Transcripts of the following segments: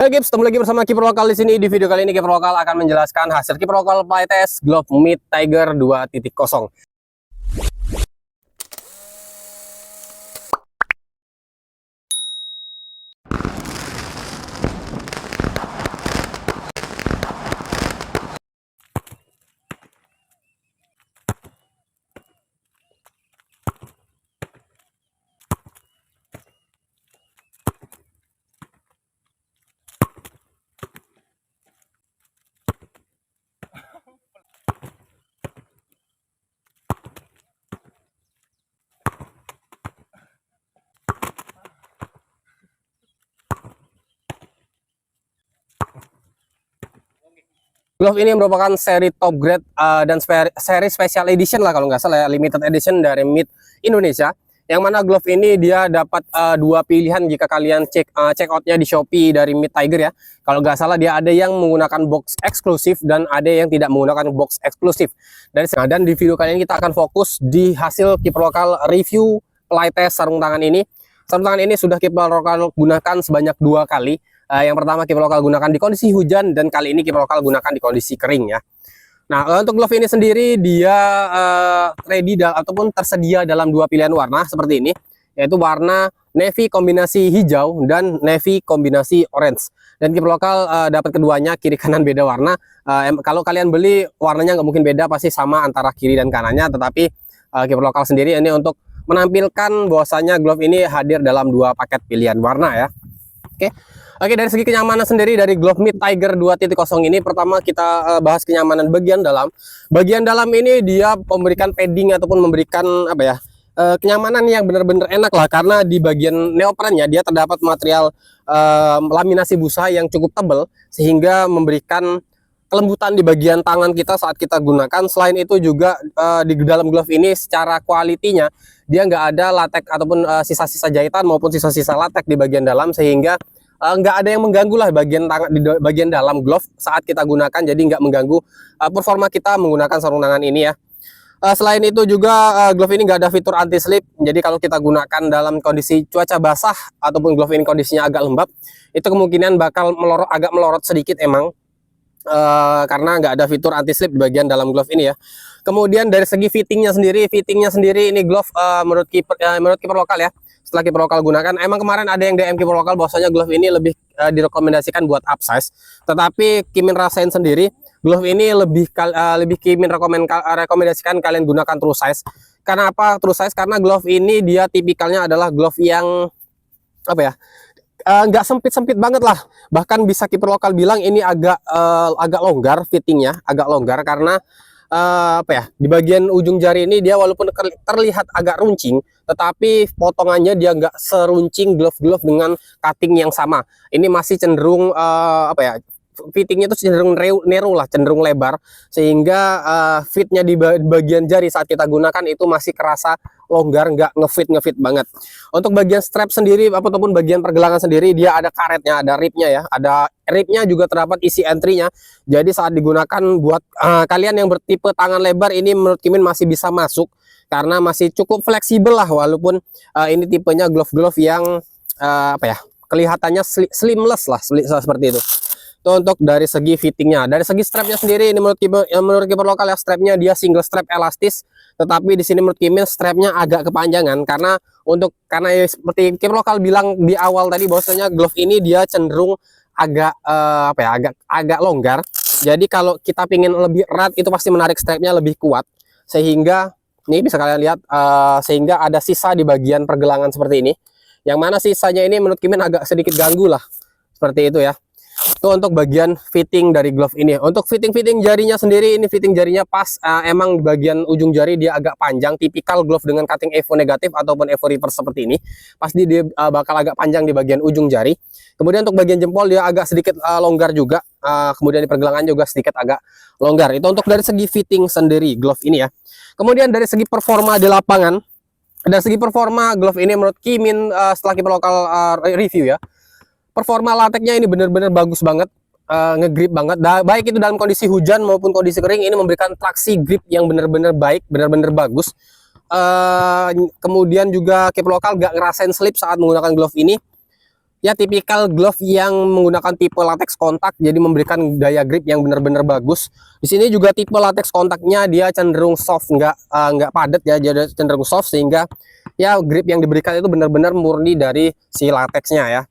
Oke, ketemu lagi bersama Kiper Lokal di sini. Di video kali ini Kiper Lokal akan menjelaskan hasil Kiper Lokal Playtest Glove Mid Tiger 2.0. Glove ini merupakan seri top grade dan seri special edition lah kalau nggak salah ya, limited edition dari Mid Indonesia. Yang mana glove ini dia dapat dua pilihan jika kalian check outnya di Shopee dari Mid Tiger ya. Kalau nggak salah dia ada yang menggunakan box eksklusif dan ada yang tidak menggunakan box eksklusif. Dan di video kali ini kita akan fokus di hasil Kiper Lokal review playtest sarung tangan ini. Sarung tangan ini sudah Kiper Lokal gunakan sebanyak 2 kali. Yang pertama Kiper Lokal gunakan di kondisi hujan, dan kali ini Kiper Lokal gunakan di kondisi kering ya. Nah, untuk glove ini sendiri dia ready ataupun tersedia dalam 2 pilihan warna seperti ini, yaitu warna navy kombinasi hijau dan navy kombinasi orange. Dan Kiper Lokal dapat keduanya, kiri kanan beda warna. Kalau kalian beli warnanya nggak mungkin beda, pasti sama antara kiri dan kanannya. Tetapi Kiper Lokal sendiri ini untuk menampilkan bahwasanya glove ini hadir dalam 2 paket pilihan warna ya. Oke, dari segi kenyamanan sendiri dari Glove Mid Tiger 2.0 ini, pertama kita bahas kenyamanan bagian dalam. Bagian dalam ini dia memberikan padding ataupun memberikan apa ya, kenyamanan yang benar-benar enak lah, karena di bagian neoprennya dia terdapat material laminasi busa yang cukup tebal sehingga memberikan kelembutan di bagian tangan kita saat kita gunakan. Selain itu juga di dalam glove ini secara kualitinya dia nggak ada latek ataupun sisa-sisa jahitan maupun sisa-sisa latek di bagian dalam, sehingga nggak ada yang mengganggu lah bagian tangan di bagian dalam glove saat kita gunakan. Jadi nggak mengganggu performa kita menggunakan sarung tangan ini ya. Selain itu juga glove ini nggak ada fitur anti slip. Jadi kalau kita gunakan dalam kondisi cuaca basah ataupun glove ini kondisinya agak lembab, itu kemungkinan bakal agak melorot sedikit emang, karena nggak ada fitur anti slip di bagian dalam glove ini ya. Kemudian dari segi fittingnya sendiri ini glove menurut Kiper Lokal ya, setelah Kiper Lokal gunakan, emang kemarin ada yang DM Kiper Lokal bahwasanya glove ini lebih direkomendasikan buat upsize. Tetapi Kimin rasain sendiri, glove ini lebih Kimin rekomendasikan kalian gunakan true size. Karena apa true size? Karena glove ini dia tipikalnya adalah glove yang apa ya, nggak sempit-sempit banget lah. Bahkan bisa Kiper Lokal bilang ini agak longgar, fittingnya agak longgar, karena apa ya, di bagian ujung jari ini dia walaupun terlihat agak runcing, tetapi potongannya dia nggak seruncing glove-glove dengan cutting yang sama. Ini masih cenderung apa ya, fittingnya itu cenderung narrow lah, cenderung lebar, sehingga fitnya di bagian jari saat kita gunakan itu masih kerasa longgar, nggak ngefit banget. Untuk bagian strap sendiri ataupun bagian pergelangan sendiri dia ada karetnya, ada ribnya ya, ada ribnya juga terdapat isi entry-nya. Jadi saat digunakan buat kalian yang bertipe tangan lebar, ini menurut Kimin masih bisa masuk karena masih cukup fleksibel lah, walaupun ini tipenya glove yang apa ya, kelihatannya slimless lah, seperti itu. Itu untuk dari segi fittingnya. Dari segi strapnya sendiri ini menurut Kiper Lokal ya, strapnya dia single strap elastis, tetapi di sini menurut Kimin strapnya agak kepanjangan karena ya, seperti Kiper Lokal bilang di awal tadi bahwasanya glove ini dia cenderung agak apa ya, agak longgar. Jadi kalau kita pingin lebih erat itu pasti menarik strapnya lebih kuat, sehingga ini bisa kalian lihat sehingga ada sisa di bagian pergelangan seperti ini, yang mana sisanya ini menurut Kimin agak sedikit ganggu lah, seperti itu ya. Itu untuk bagian fitting dari glove ini. Untuk fitting jarinya sendiri, ini fitting jarinya pas, emang di bagian ujung jari dia agak panjang, tipikal glove dengan cutting evo negatif ataupun evo reverse seperti ini. Pasti dia bakal agak panjang di bagian ujung jari. Kemudian untuk bagian jempol dia agak sedikit longgar juga. Kemudian di pergelangan juga sedikit agak longgar. Itu untuk dari segi fitting sendiri glove ini ya. Kemudian dari segi performa di lapangan, dari segi performa glove ini menurut Kimin setelah Kiper Lokal review ya, performa lateknya ini benar-benar bagus banget, ngegrip banget. Baik itu dalam kondisi hujan maupun kondisi kering, ini memberikan traksi grip yang benar-benar baik, benar-benar bagus. Kemudian juga Kiper Lokal gak ngerasain slip saat menggunakan glove ini. ya tipikal glove yang menggunakan tipe latex kontak, jadi memberikan daya grip yang benar-benar bagus. Di sini juga tipe latex kontaknya dia cenderung soft, nggak padat ya, jadi cenderung soft sehingga ya grip yang diberikan itu benar-benar murni dari si latexnya ya.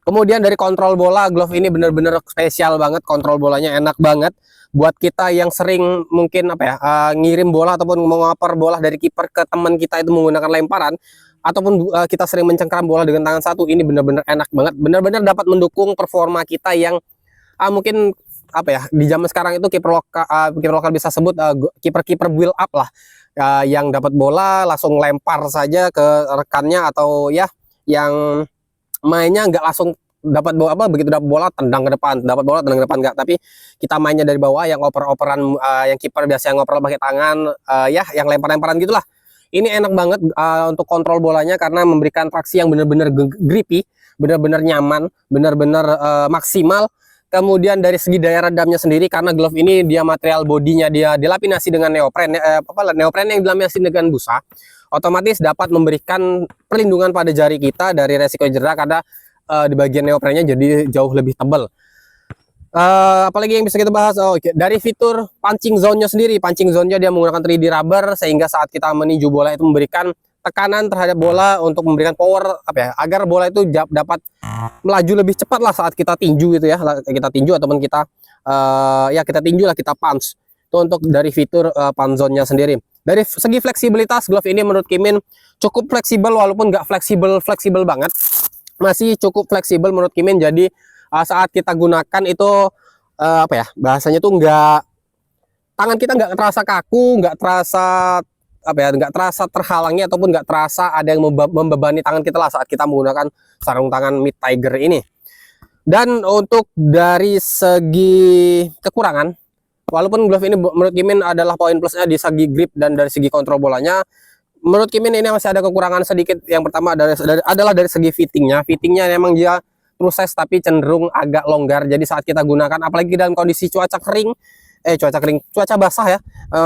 Kemudian dari kontrol bola, glove ini benar-benar spesial banget, kontrol bolanya enak banget. Buat kita yang sering mungkin apa ya, ngirim bola ataupun mengoper bola dari kiper ke teman kita itu menggunakan lemparan, ataupun kita sering mencengkram bola dengan tangan satu, ini benar-benar enak banget, benar-benar dapat mendukung performa kita yang mungkin apa ya, di zaman sekarang itu kiper lokal bisa sebut kiper-kiper build up lah, yang dapat bola langsung lempar saja ke rekannya, atau ya yang mainnya nggak langsung dapat bola begitu dapat bola tendang ke depan, dapat bola tendang ke depan, nggak, tapi kita mainnya dari bawah, yang oper-operan, yang kiper biasa yang ngoper pakai tangan, ya yang lempar-lemparan gitulah. Ini enak banget untuk kontrol bolanya karena memberikan traksi yang benar-benar grippy, benar-benar nyaman, benar-benar maksimal. Kemudian dari segi daya redamnya sendiri, karena glove ini dia material bodinya dia dilapinasi dengan neopren, neopren yang dilapinasi dengan busa, otomatis dapat memberikan perlindungan pada jari kita dari resiko cedera karena di bagian neoprennya jadi jauh lebih tebal. Apalagi yang bisa kita bahas, dari fitur punching zone-nya sendiri, punching zone-nya dia menggunakan 3D rubber sehingga saat kita meninju bola itu memberikan tekanan terhadap bola untuk memberikan power apa ya, agar bola itu dapat melaju lebih cepat lah saat kita tinju gitu ya, kita tinju ataupun kita ya kita tinju lah, kita punch. Itu untuk dari fitur punch zone-nya sendiri. Dari segi fleksibilitas, glove ini menurut Kimin cukup fleksibel, walaupun nggak fleksibel banget, masih cukup fleksibel menurut Kimin. Jadi saat kita gunakan itu apa ya, bahasanya tuh nggak, tangan kita nggak terasa kaku, nggak terasa apa ya, nggak terasa terhalangi ataupun nggak terasa ada yang membebani tangan kita lah saat kita menggunakan sarung tangan Mid Tiger ini. Dan untuk dari segi kekurangan, walaupun glove ini menurut Kimin adalah poin plusnya di segi grip dan dari segi kontrol bolanya, menurut Kimin ini masih ada kekurangan sedikit. Yang pertama adalah dari segi fittingnya. Fittingnya memang dia true size tapi cenderung agak longgar. Jadi saat kita gunakan, apalagi dalam kondisi cuaca kering, cuaca basah ya,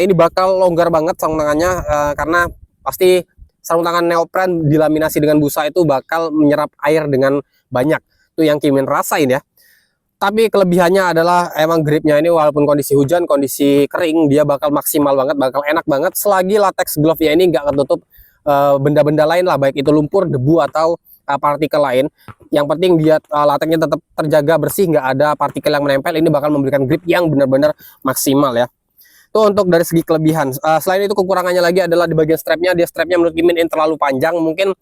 ini bakal longgar banget sarung tangannya, karena pasti sarung tangan neopren dilaminasi dengan busa itu bakal menyerap air dengan banyak. Itu yang Kimin rasain ya. Tapi kelebihannya adalah emang gripnya ini walaupun kondisi hujan, kondisi kering, dia bakal maksimal banget, bakal enak banget selagi latex glove ya ini nggak ketutup benda-benda lain lah, baik itu lumpur, debu atau partikel lain. Yang penting dia latexnya tetap terjaga bersih, nggak ada partikel yang menempel. Ini bakal memberikan grip yang benar-benar maksimal ya. Itu untuk dari segi kelebihan. Selain itu kekurangannya lagi adalah di bagian strapnya. Dia strapnya menurut Kimin ini terlalu panjang. Mungkin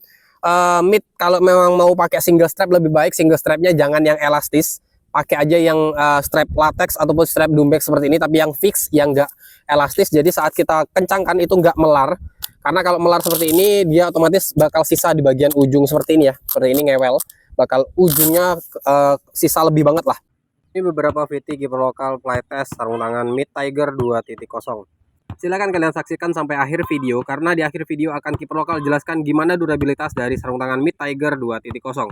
Mid kalau memang mau pakai single strap, lebih baik single strapnya jangan yang elastis, pakai aja yang strap latex ataupun strap dumbek seperti ini, tapi yang fix, yang enggak elastis. Jadi saat kita kencangkan itu enggak melar, karena kalau melar seperti ini dia otomatis bakal sisa di bagian ujung seperti ini ya, seperti ini ngewel, bakal ujungnya sisa lebih banget lah. Ini beberapa VT kiper lokal playtest sarung tangan Mid Tiger 2.0. Silahkan kalian saksikan sampai akhir video, karena di akhir video akan kiper lokal jelaskan gimana durabilitas dari sarung tangan Mid Tiger 2.0.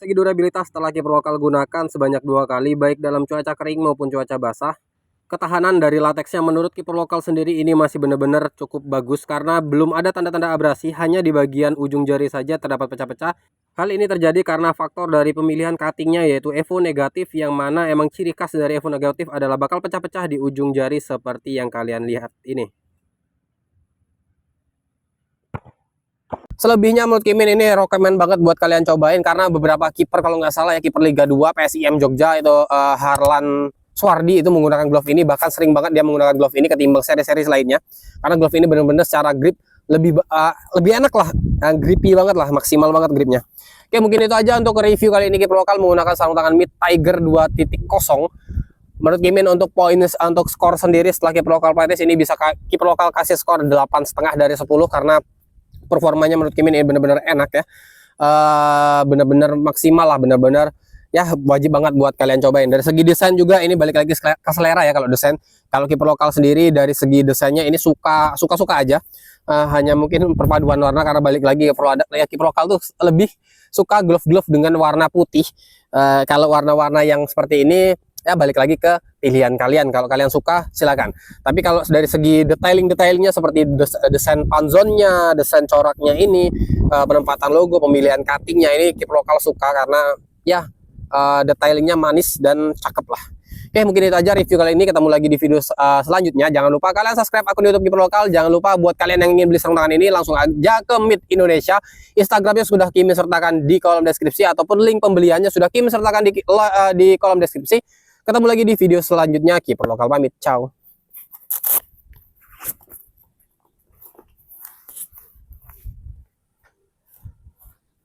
segi durabilitas setelah kiper lokal gunakan sebanyak 2 kali baik dalam cuaca kering maupun cuaca basah. Ketahanan dari lateksnya menurut kiper lokal sendiri ini masih benar-benar cukup bagus karena belum ada tanda-tanda abrasi, hanya di bagian ujung jari saja terdapat pecah-pecah. Hal ini terjadi karena faktor dari pemilihan cuttingnya yaitu EVO negatif, yang mana emang ciri khas dari EVO negatif adalah bakal pecah-pecah di ujung jari seperti yang kalian lihat ini. Selebihnya menurut Kimin ini rekomen banget buat kalian cobain karena beberapa kiper kalau nggak salah ya, kiper Liga 2 PSIM Jogja itu Harlan Swardi itu menggunakan glove ini, bahkan sering banget dia menggunakan glove ini ketimbang seri-seri lainnya karena glove ini benar-benar secara grip lebih enak lah, grippy banget lah, maksimal banget gripnya. Oke, mungkin itu aja untuk review kali ini kiper lokal menggunakan sarung tangan Mid Tiger 2.0. Menurut Kimin untuk poin untuk skor sendiri setelah kiper lokal practice ini bisa kiper lokal kasih skor 8,5 dari 10 karena performanya menurut Kimin ini benar-benar enak ya, benar-benar maksimal lah, benar-benar ya wajib banget buat kalian cobain. Dari segi desain juga ini balik lagi ke selera ya. Kalau desain, kalau kiper lokal sendiri dari segi desainnya ini suka aja, hanya mungkin perpaduan warna karena balik lagi ya kiper lokal tuh lebih suka glove dengan warna putih. Kalau warna-warna yang seperti ini ya balik lagi ke pilihan kalian, kalau kalian suka silakan. Tapi kalau dari segi detailingnya seperti desain panzonnya, desain coraknya ini, penempatan logo, pemilihan cuttingnya ini kiper lokal suka karena ya detailingnya manis dan cakep lah. Oke, mungkin itu aja review kali ini. Ketemu lagi di video selanjutnya. Jangan lupa kalian subscribe akun YouTube kiper lokal. Jangan lupa buat kalian yang ingin beli sarung tangan ini langsung aja ke Mid Indonesia. Instagramnya sudah Kimin sertakan di kolom deskripsi ataupun link pembeliannya sudah Kimin sertakan di kolom deskripsi. Ketemu lagi di video selanjutnya. Kiper lokal pamit. Ciao.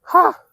Hah.